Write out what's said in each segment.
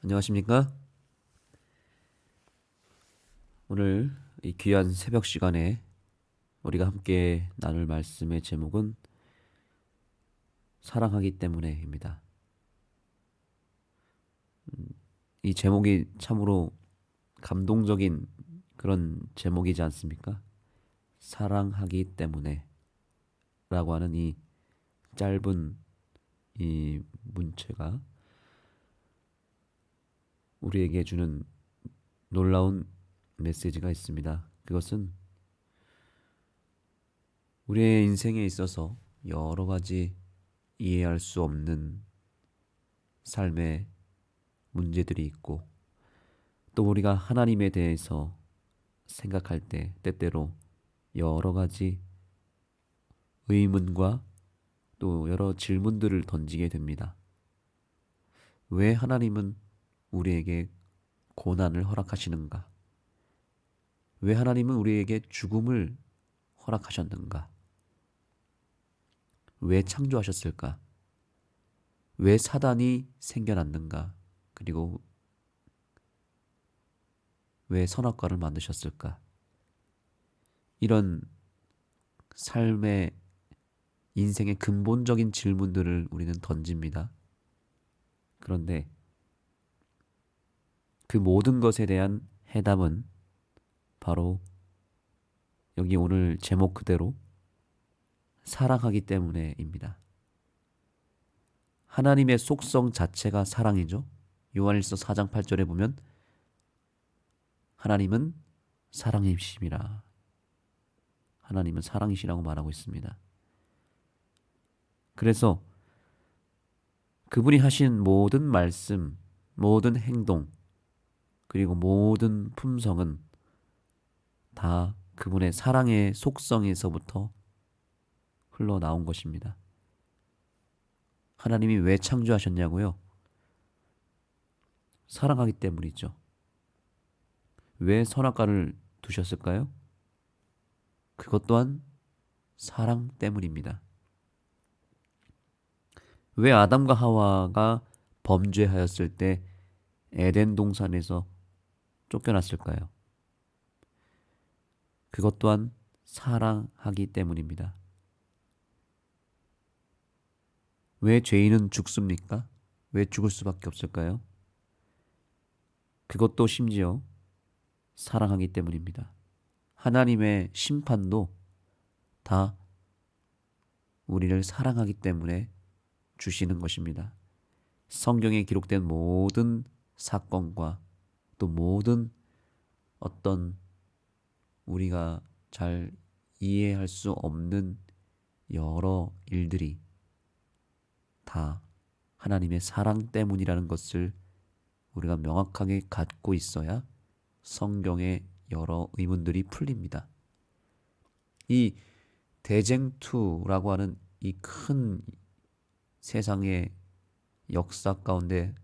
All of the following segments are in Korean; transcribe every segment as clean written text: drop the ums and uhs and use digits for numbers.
안녕하십니까? 오늘 이 귀한 새벽 시간에 우리가 함께 나눌 말씀의 제목은 사랑하기 때문에입니다. 이 제목이 참으로 감동적인 그런 제목이지 않습니까? 사랑하기 때문에 라고 하는 이 짧은 이 문체가 우리에게 주는 놀라운 메시지가 있습니다. 그것은 우리의 인생에 있어서 여러 가지 이해할 수 없는 삶의 문제들이 있고 또 우리가 하나님에 대해서 생각할 때 때때로 여러 가지 의문과 또 여러 질문들을 던지게 됩니다. 왜 하나님은 우리에게 고난을 허락하시는가? 왜 하나님은 우리에게 죽음을 허락하셨는가? 왜 창조하셨을까? 왜 사단이 생겨났는가? 그리고 왜 선악과를 만드셨을까? 이런 삶의 인생의 근본적인 질문들을 우리는 던집니다. 그런데 그 모든 것에 대한 해답은 바로 여기 오늘 제목 그대로 사랑하기 때문에입니다. 하나님의 속성 자체가 사랑이죠. 요한일서 4장 8절에 보면 하나님은 사랑이심이라. 하나님은 사랑이시라고 말하고 있습니다. 그래서 그분이 하신 모든 말씀, 모든 행동, 그리고 모든 품성은 다 그분의 사랑의 속성에서부터 흘러나온 것입니다. 하나님이 왜 창조하셨냐고요? 사랑하기 때문이죠. 왜 선악과를 두셨을까요? 그것 또한 사랑 때문입니다. 왜 아담과 하와가 범죄하였을 때 에덴 동산에서 쫓겨났을까요? 그것 또한 사랑하기 때문입니다. 왜 죄인은 죽습니까? 왜 죽을 수밖에 없을까요? 그것도 심지어 사랑하기 때문입니다. 하나님의 심판도 다 우리를 사랑하기 때문에 주시는 것입니다. 성경에 기록된 모든 사건과 또 모든 어떤 우리가 잘 이해할 수 없는 여러 일들이 다 하나님의 사랑 때문이라는 것을 우리가 명확하게 갖고 있어야 성경의 여러 의문들이 풀립니다. 이 대쟁투라고 하는 이 큰 세상의 역사 가운데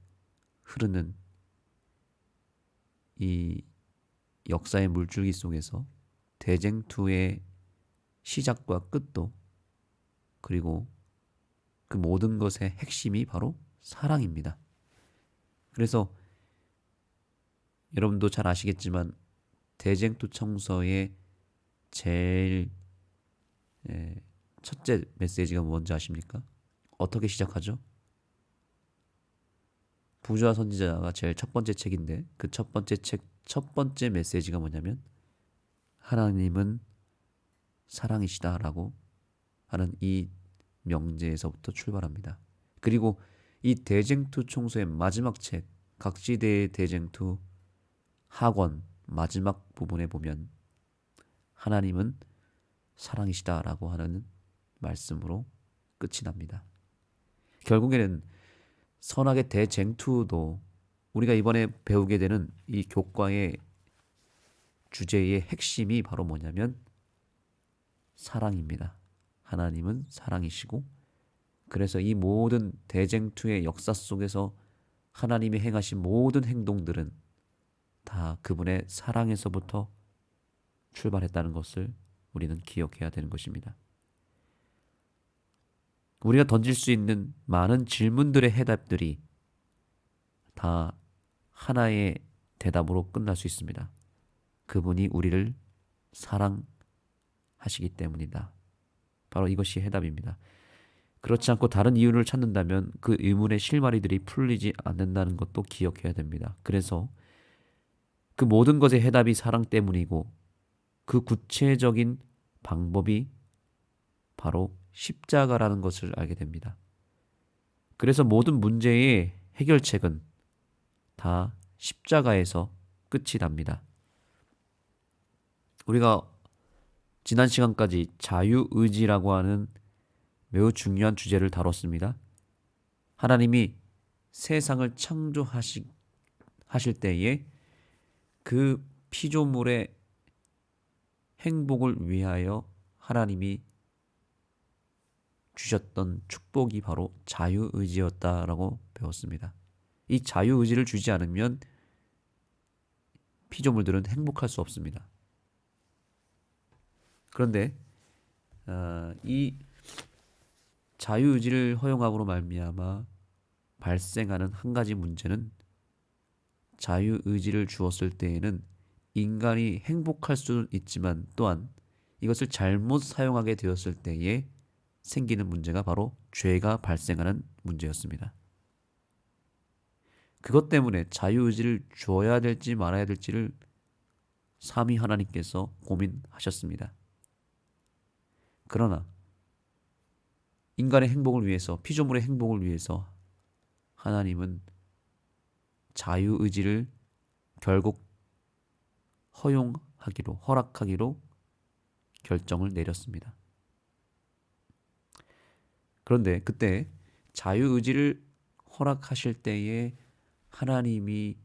흐르는 이 역사의 물줄기 속에서 대쟁투의 시작과 끝도 그리고 그 모든 것의 핵심이 바로 사랑입니다. 그래서 여러분도 잘 아시겠지만 대쟁투 청서의 제일 첫째 메시지가 뭔지 아십니까? 어떻게 시작하죠? 부조와 선지자가 제일 첫 번째 책인데 그 첫 번째 책 첫 번째 메시지가 뭐냐면 하나님은 사랑이시다라고 하는 이 명제에서부터 출발합니다. 그리고 이 대쟁투 총서의 마지막 책 각지대의 대쟁투 학원 마지막 부분에 보면 하나님은 사랑이시다라고 하는 말씀으로 끝이 납니다. 결국에는 선악의 대쟁투도 우리가 이번에 배우게 되는 이 교과의 주제의 핵심이 바로 뭐냐면 사랑입니다. 하나님은 사랑이시고 그래서 이 모든 대쟁투의 역사 속에서 하나님이 행하신 모든 행동들은 다 그분의 사랑에서부터 출발했다는 것을 우리는 기억해야 되는 것입니다. 우리가 던질 수 있는 많은 질문들의 해답들이 다 하나의 대답으로 끝날 수 있습니다. 그분이 우리를 사랑하시기 때문이다. 바로 이것이 해답입니다. 그렇지 않고 다른 이유를 찾는다면 그 의문의 실마리들이 풀리지 않는다는 것도 기억해야 됩니다. 그래서 그 모든 것의 해답이 사랑 때문이고 그 구체적인 방법이 바로 십자가라는 것을 알게 됩니다. 그래서 모든 문제의 해결책은 다 십자가에서 끝이 납니다. 우리가 지난 시간까지 자유의지라고 하는 매우 중요한 주제를 다뤘습니다. 하나님이 세상을 창조하실 때에 그 피조물의 행복을 위하여 하나님이 주셨던 축복이 바로 자유의지였다라고 배웠습니다. 이 자유의지를 주지 않으면 피조물들은 행복할 수 없습니다. 그런데 이 자유의지를 허용함으로 말미암아 발생하는 한 가지 문제는 자유의지를 주었을 때에는 인간이 행복할 수는 있지만 또한 이것을 잘못 사용하게 되었을 때에 생기는 문제가 바로 죄가 발생하는 문제였습니다. 그것 때문에 자유의지를 주어야 될지 말아야 될지를 삼위 하나님께서 고민하셨습니다. 그러나 인간의 행복을 위해서, 피조물의 행복을 위해서 하나님은 자유의지를 결국 허락하기로 결정을 내렸습니다. 그런데 그때 자유의지를 허락하실 때에 하나님이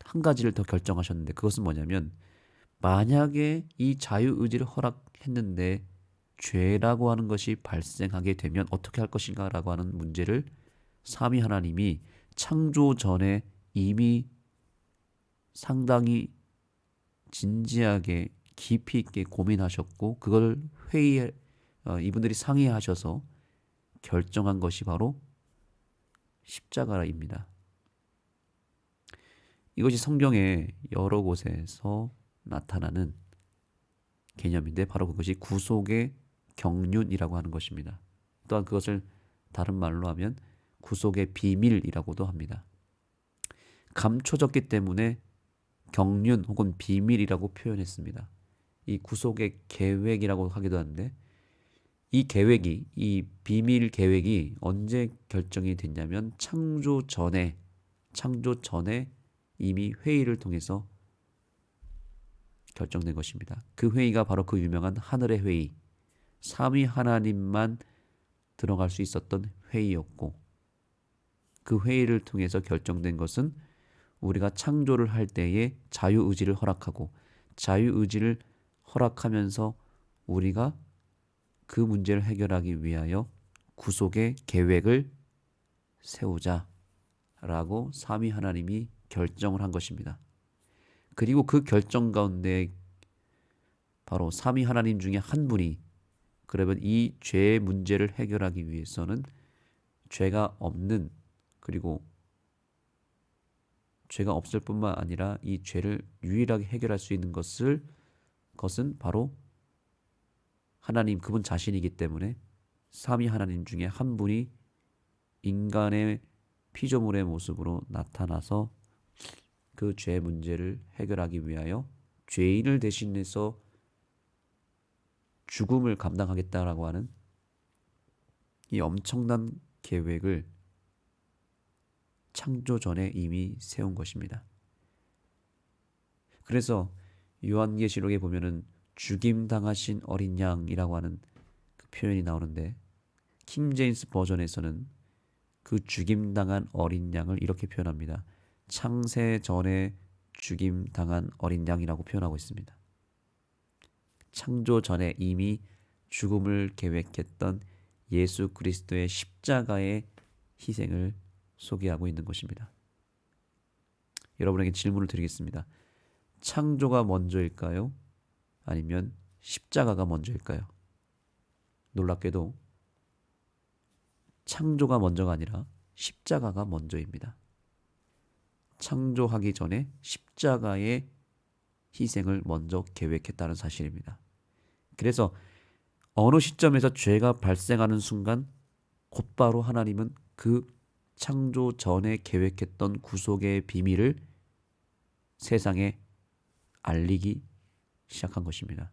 한 가지를 더 결정하셨는데 그것은 뭐냐면 만약에 이 자유의지를 허락했는데 죄라고 하는 것이 발생하게 되면 어떻게 할 것인가 라고 하는 문제를 삼위 하나님이 창조 전에 이미 상당히 진지하게 깊이 있게 고민하셨고 그걸 이분들이 상의하셔서 결정한 것이 바로 십자가입니다. 이것이 성경의 여러 곳에서 나타나는 개념인데 바로 그것이 구속의 경륜이라고 하는 것입니다. 또한 그것을 다른 말로 하면 구속의 비밀이라고도 합니다. 감춰졌기 때문에 경륜 혹은 비밀이라고 표현했습니다. 이 구속의 계획이라고 하기도 하는데 이 비밀 계획이 언제 결정이 됐냐면 창조 전에 이미 회의를 통해서 결정된 것입니다. 그 회의가 바로 그 유명한 하늘의 회의, 삼위 하나님만 들어갈 수 있었던 회의였고 그 회의를 통해서 결정된 것은 우리가 창조를 할 때에 자유의지를 허락하고 자유의지를 허락하면서 우리가 그 문제를 해결하기 위하여 구속의 계획을 세우자라고 삼위 하나님이 결정을 한 것입니다. 그리고 그 결정 가운데 바로 삼위 하나님 중에 한 분이 그러면 이 죄의 문제를 해결하기 위해서는 죄가 없는 그리고 죄가 없을 뿐만 아니라 이 죄를 유일하게 해결할 수 있는 것은 바로 하나님 그분 자신이기 때문에 삼위 하나님 중에 한 분이 인간의 피조물의 모습으로 나타나서 그 죄 문제를 해결하기 위하여 죄인을 대신해서 죽음을 감당하겠다라고 하는 이 엄청난 계획을 창조 전에 이미 세운 것입니다. 그래서 요한계시록에 보면은 죽임 당하신 어린 양이라고 하는 그 표현이 나오는데 킹 제임스 버전에서는 그 죽임 당한 어린 양을 이렇게 표현합니다. 창세 전에 죽임 당한 어린 양이라고 표현하고 있습니다. 창조 전에 이미 죽음을 계획했던 예수 그리스도의 십자가의 희생을 소개하고 있는 것입니다. 여러분에게 질문을 드리겠습니다. 창조가 먼저일까요? 아니면 십자가가 먼저일까요? 놀랍게도 창조가 먼저가 아니라 십자가가 먼저입니다. 창조하기 전에 십자가의 희생을 먼저 계획했다는 사실입니다. 그래서 어느 시점에서 죄가 발생하는 순간 곧바로 하나님은 그 창조 전에 계획했던 구속의 비밀을 세상에 알리기 시작한 것입니다.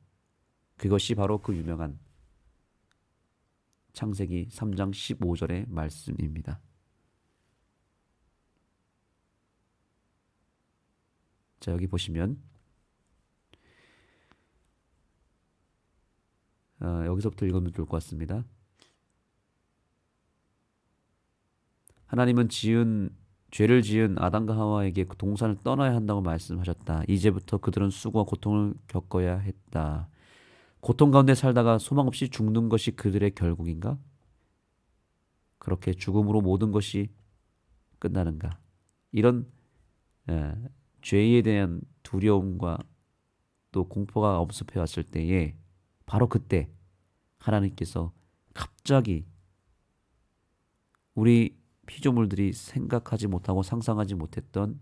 그것이 바로 그 유명한 창세기 3장 15절의 말씀입니다. 자, 여기 보시면 여기서부터 읽으면 좋을 것 같습니다. 하나님은 죄를 지은 아담과 하와에게 그 동산을 떠나야 한다고 말씀하셨다. 이제부터 그들은 수고와 고통을 겪어야 했다. 고통 가운데 살다가 소망 없이 죽는 것이 그들의 결국인가? 그렇게 죽음으로 모든 것이 끝나는가? 이런 죄에 대한 두려움과 또 공포가 엄습해 왔을 때에 바로 그때 하나님께서 갑자기 우리 피조물들이 생각하지 못하고 상상하지 못했던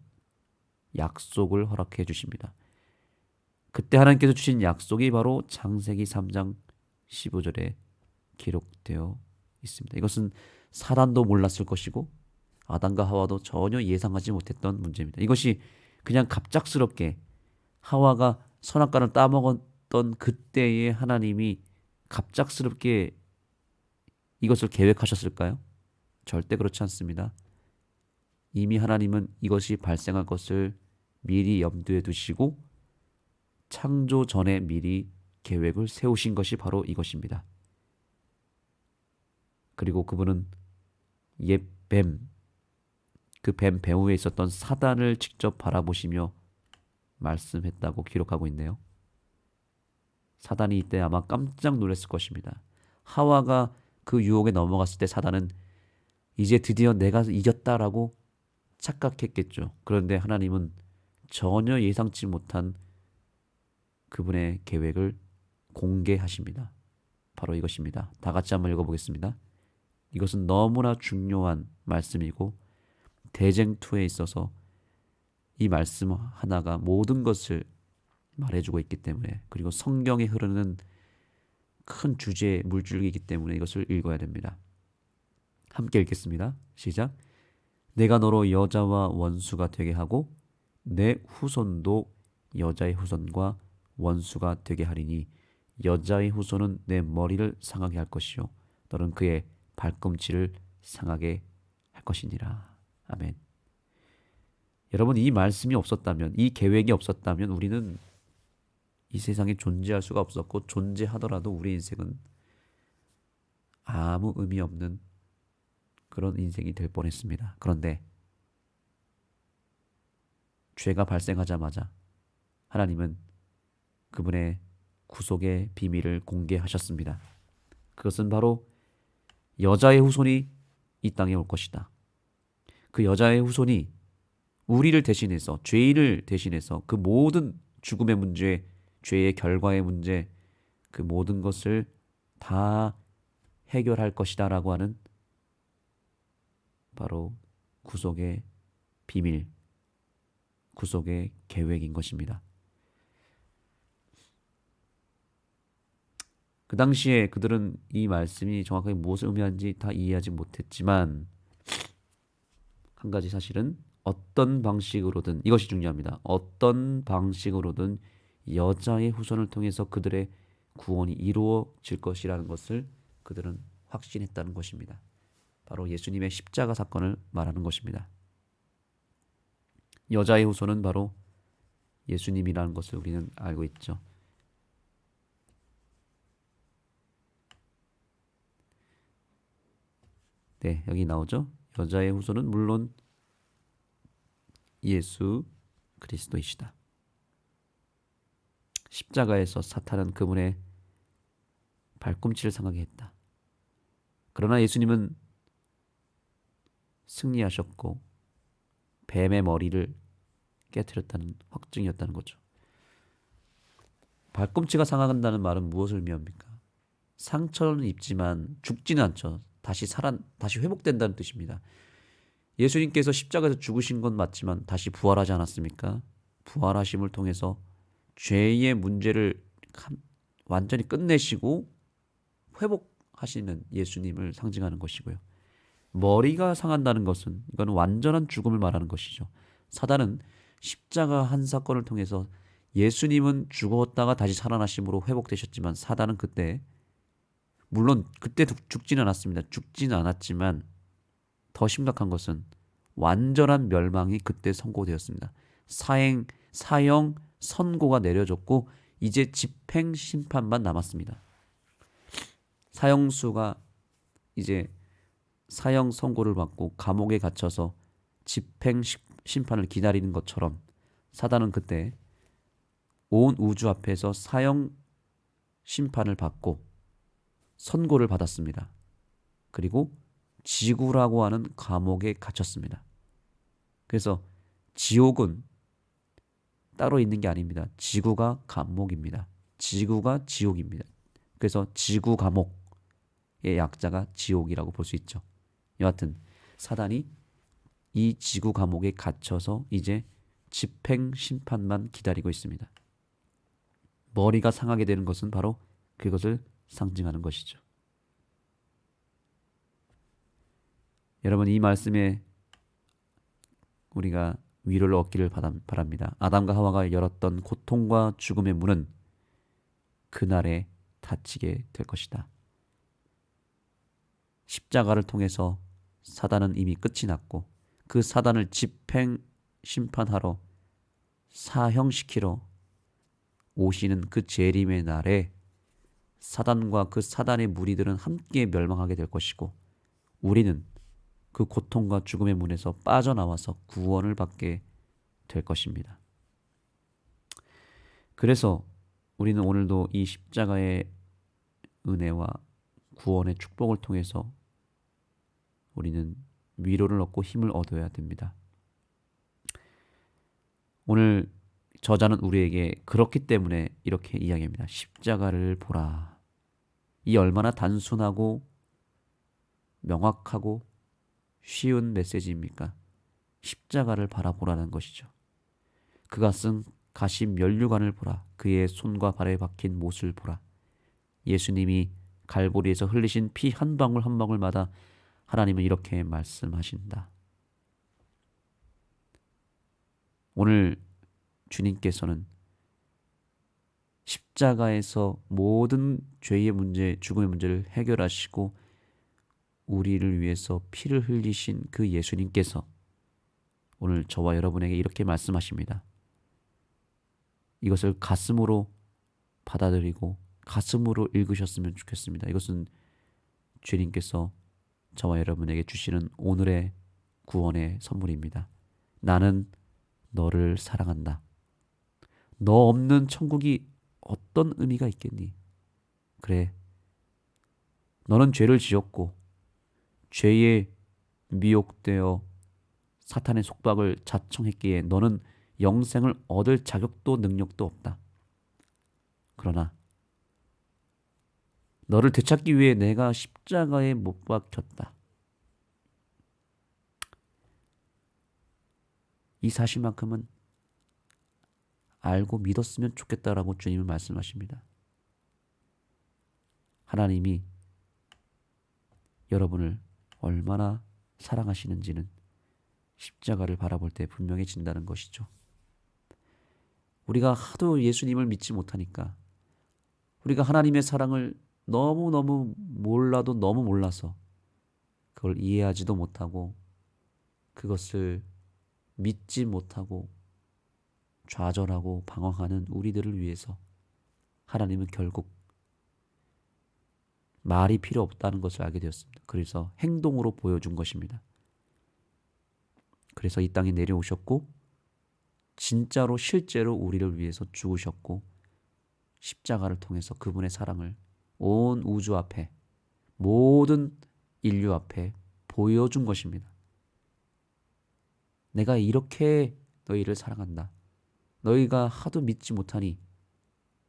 약속을 허락해 주십니다. 그때 하나님께서 주신 약속이 바로 창세기 3장 15절에 기록되어 있습니다. 이것은 사단도 몰랐을 것이고 아담과 하와도 전혀 예상하지 못했던 문제입니다. 이것이 그냥 갑작스럽게 하와가 선악과를 따먹었던 그때에 하나님이 갑작스럽게 이것을 계획하셨을까요? 절대 그렇지 않습니다. 이미 하나님은 이것이 발생할 것을 미리 염두에 두시고 창조 전에 미리 계획을 세우신 것이 바로 이것입니다. 그리고 그분은 옛 뱀, 그 뱀 배후에 있었던 사단을 직접 바라보시며 말씀했다고 기록하고 있네요. 사단이 이때 아마 깜짝 놀랐을 것입니다. 하와가 그 유혹에 넘어갔을 때 사단은 이제 드디어 내가 이겼다라고 착각했겠죠. 그런데 하나님은 전혀 예상치 못한 그분의 계획을 공개하십니다. 바로 이것입니다. 다 같이 한번 읽어보겠습니다. 이것은 너무나 중요한 말씀이고 대쟁투에 있어서 이 말씀 하나가 모든 것을 말해주고 있기 때문에, 그리고 성경에 흐르는 큰 주제의 물줄기이기 때문에 이것을 읽어야 됩니다. 함께 읽겠습니다. 시작. 내가 너로 여자와 원수가 되게 하고 내 후손도 여자의 후손과 원수가 되게 하리니 여자의 후손은 내 머리를 상하게 할 것이요 너는 그의 발꿈치를 상하게 할 것이니라. 아멘. 여러분, 이 말씀이 없었다면, 이 계획이 없었다면 우리는 이 세상에 존재할 수가 없었고, 존재하더라도 우리 인생은 아무 의미 없는 그런 인생이 될 뻔했습니다. 그런데 죄가 발생하자마자 하나님은 그분의 구속의 비밀을 공개하셨습니다. 그것은 바로 여자의 후손이 이 땅에 올 것이다. 그 여자의 후손이 우리를 대신해서, 죄인을 대신해서 그 모든 죽음의 문제, 죄의 결과의 문제, 그 모든 것을 다 해결할 것이다 라고 하는 바로 구속의 비밀, 구속의 계획인 것입니다. 그 당시에 그들은 이 말씀이 정확하게 무엇을 의미하는지 다 이해하지 못했지만, 한 가지 사실은 어떤 방식으로든, 이것이 중요합니다. 어떤 방식으로든 여자의 후손을 통해서 그들의 구원이 이루어질 것이라는 것을 그들은 확신했다는 것입니다. 바로 예수님의 십자가 사건을 말하는 것입니다. 여자의 후손은 바로 예수님이라는 것을 우리는 알고 있죠. 네, 여기 나오죠. 여자의 후손은 물론 예수 그리스도이시다. 십자가에서 사탄은 그분의 발꿈치를 상하게 했다. 그러나 예수님은 승리하셨고 뱀의 머리를 깨트렸다는 확증이었다는 거죠. 발꿈치가 상한다는 말은 무엇을 의미합니까? 상처는 입지만 죽지는 않죠. 다시 회복된다는 뜻입니다. 예수님께서 십자가에서 죽으신 건 맞지만 다시 부활하지 않았습니까? 부활하심을 통해서 죄의 문제를 완전히 끝내시고 회복하시는 예수님을 상징하는 것이고요. 머리가 상한다는 것은 이건 완전한 죽음을 말하는 것이죠. 사단은 십자가 한 사건을 통해서 예수님은 죽었다가 다시 살아나심으로 회복되셨지만 사단은 그때 물론 그때 죽지는 않았습니다. 죽지는 않았지만 더 심각한 것은 완전한 멸망이 그때 선고되었습니다. 사형 선고가 내려졌고 이제 집행 심판만 남았습니다. 사형수가 이제 사형 선고를 받고 감옥에 갇혀서 집행 심판을 기다리는 것처럼 사단은 그때 온 우주 앞에서 사형 심판을 받고 선고를 받았습니다. 그리고 지구라고 하는 감옥에 갇혔습니다. 그래서 지옥은 따로 있는 게 아닙니다. 지구가 감옥입니다. 지구가 지옥입니다. 그래서 지구 감옥의 약자가 지옥이라고 볼 수 있죠. 여하튼 사단이 이 지구 감옥에 갇혀서 이제 집행 심판만 기다리고 있습니다. 머리가 상하게 되는 것은 바로 그것을 상징하는 것이죠. 여러분, 이 말씀에 우리가 위로를 얻기를 바랍니다. 아담과 하와가 열었던 고통과 죽음의 문은 그날에 닫히게 될 것이다. 십자가를 통해서 사단은 이미 끝이 났고 그 사단을 집행 심판하러 사형시키러 오시는 그 재림의 날에 사단과 그 사단의 무리들은 함께 멸망하게 될 것이고 우리는 그 고통과 죽음의 문에서 빠져나와서 구원을 받게 될 것입니다. 그래서 우리는 오늘도 이 십자가의 은혜와 구원의 축복을 통해서 우리는 위로를 얻고 힘을 얻어야 됩니다. 오늘 저자는 우리에게 그렇기 때문에 이렇게 이야기합니다. 십자가를 보라. 이 얼마나 단순하고 명확하고 쉬운 메시지입니까? 십자가를 바라보라는 것이죠. 그가 쓴 가시 면류관을 보라. 그의 손과 발에 박힌 못을 보라. 예수님이 갈보리에서 흘리신 피 한 방울 한 방울마다 하나님은 이렇게 말씀하신다. 오늘 주님께서는 십자가에서 모든 죄의 문제, 죽음의 문제를 해결하시고 우리를 위해서 피를 흘리신 그 예수님께서 오늘 저와 여러분에게 이렇게 말씀하십니다. 이것을 가슴으로 받아들이고 가슴으로 읽으셨으면 좋겠습니다. 이것은 주님께서 저와 여러분에게 주시는 오늘의 구원의 선물입니다. 나는 너를 사랑한다. 너 없는 천국이 어떤 의미가 있겠니? 그래, 너는 죄를 지었고 죄에 미혹되어 사탄의 속박을 자청했기에 너는 영생을 얻을 자격도 능력도 없다. 그러나 너를 되찾기 위해 내가 십자가에 못 박혔다. 이 사실만큼은 알고 믿었으면 좋겠다라고 주님은 말씀하십니다. 하나님이 여러분을 얼마나 사랑하시는지는 십자가를 바라볼 때 분명해진다는 것이죠. 우리가 하도 예수님을 믿지 못하니까 우리가 하나님의 사랑을 너무너무 몰라도 너무 몰라서 그걸 이해하지도 못하고 그것을 믿지 못하고 좌절하고 방황하는 우리들을 위해서 하나님은 결국 말이 필요 없다는 것을 알게 되었습니다. 그래서 행동으로 보여준 것입니다. 그래서 이 땅에 내려오셨고 진짜로 실제로 우리를 위해서 죽으셨고 십자가를 통해서 그분의 사랑을 온 우주 앞에 모든 인류 앞에 보여준 것입니다. 내가 이렇게 너희를 사랑한다. 너희가 하도 믿지 못하니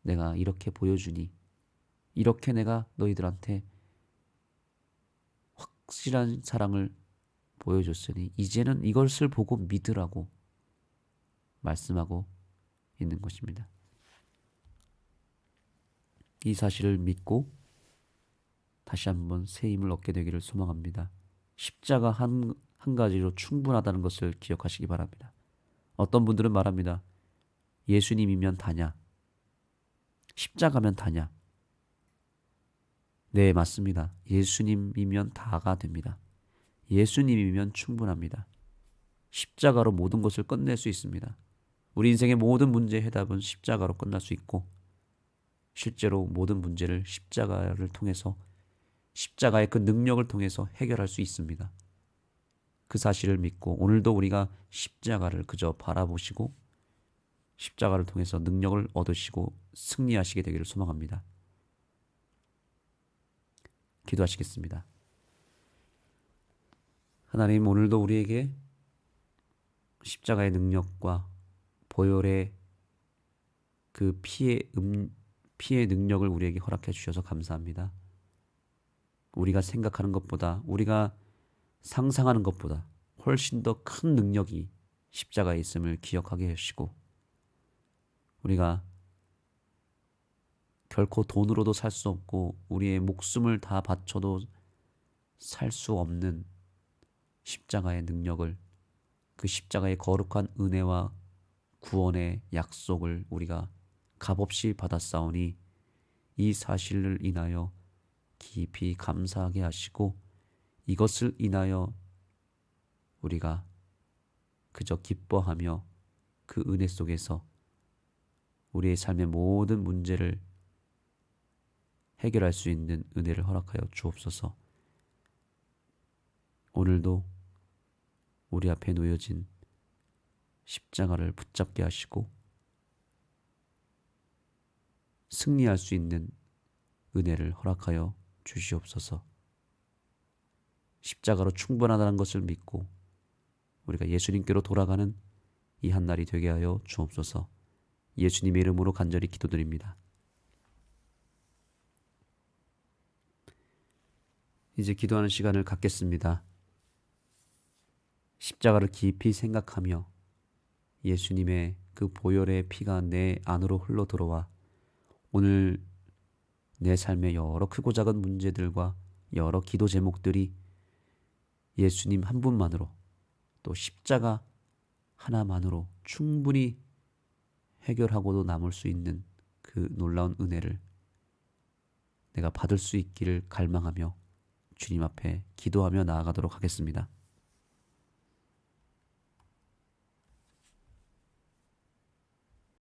내가 이렇게 보여주니 이렇게 내가 너희들한테 확실한 사랑을 보여줬으니 이제는 이것을 보고 믿으라고 말씀하고 있는 것입니다. 이 사실을 믿고 다시 한번 새 힘을 얻게 되기를 소망합니다. 십자가 한 가지로 충분하다는 것을 기억하시기 바랍니다. 어떤 분들은 말합니다. 예수님이면 다냐? 십자가면 다냐? 네, 맞습니다. 예수님이면 다가 됩니다. 예수님이면 충분합니다. 십자가로 모든 것을 끝낼 수 있습니다. 우리 인생의 모든 문제의 해답은 십자가로 끝날 수 있고, 실제로 모든 문제를 십자가를 통해서, 십자가의 그 능력을 통해서 해결할 수 있습니다. 그 사실을 믿고 오늘도 우리가 십자가를 그저 바라보시고 십자가를 통해서 능력을 얻으시고 승리하시게 되기를 소망합니다. 기도하시겠습니다. 하나님, 오늘도 우리에게 십자가의 능력과 보혈의 그 피의 능력을 우리에게 허락해 주셔서 감사합니다. 우리가 생각하는 것보다, 우리가 상상하는 것보다 훨씬 더 큰 능력이 십자가에 있음을 기억하게 하시고, 우리가 결코 돈으로도 살 수 없고 우리의 목숨을 다 바쳐도 살 수 없는 십자가의 능력을, 그 십자가의 거룩한 은혜와 구원의 약속을 우리가 값없이 받았사오니 이 사실을 인하여 깊이 감사하게 하시고, 이것을 인하여 우리가 그저 기뻐하며 그 은혜 속에서 우리의 삶의 모든 문제를 해결할 수 있는 은혜를 허락하여 주옵소서. 오늘도 우리 앞에 놓여진 십자가를 붙잡게 하시고 승리할 수 있는 은혜를 허락하여 주시옵소서. 십자가로 충분하다는 것을 믿고 우리가 예수님께로 돌아가는 이 한날이 되게 하여 주옵소서. 예수님의 이름으로 간절히 기도드립니다. 이제 기도하는 시간을 갖겠습니다. 십자가를 깊이 생각하며 예수님의 그 보혈의 피가 내 안으로 흘러 들어와 오늘 내 삶의 여러 크고 작은 문제들과 여러 기도 제목들이 예수님 한 분만으로, 또 십자가 하나만으로 충분히 해결하고도 남을 수 있는 그 놀라운 은혜를 내가 받을 수 있기를 갈망하며 주님 앞에 기도하며 나아가도록 하겠습니다.